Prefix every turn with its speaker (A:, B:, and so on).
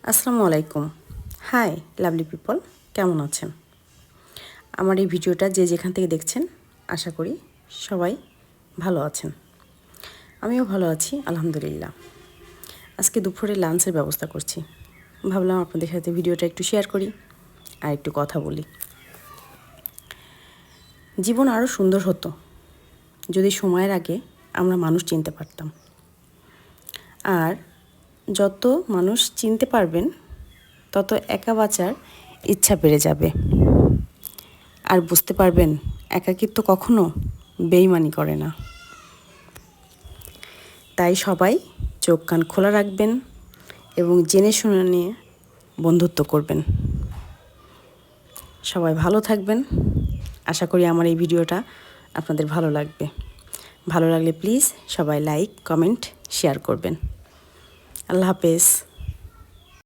A: আসসালামু আলাইকুম। High lovely people, কেমন আছেন? আমার এই ভিডিওটা যে যেখান থেকে দেখছেন আশা করি সবাই ভালো আছেন। আমিও ভালো আছি আলহামদুলিল্লাহ। আজকে দুপুরে লাঞ্চের ব্যবস্থা করছি, ভাবলাম আপনাদের সাথে ভিডিওটা একটু শেয়ার করি আর একটু কথা বলি। জীবন আরও সুন্দর হতো যদি সময়ের আগে আমরা মানুষ চিনতে পারতাম। আর যত মানুষ চিনতে পারবেন তত একা বাঁচার ইচ্ছা বেড়ে যাবে। আর বুঝতে পারবেন একাকিত্ব কখনো বেইমানি করে না। তাই সবাই চোখ কান খোলা রাখবেন এবং জেনে শুনে নিয়ে বন্ধুত্ব করবেন। সবাই ভালো থাকবেন। আশা করি আমার এই ভিডিওটা আপনাদের ভালো লাগবে। ভালো লাগলে প্লিজ সবাই লাইক, কমেন্ট, শেয়ার করবেন। আল্লাহ হাফেজ।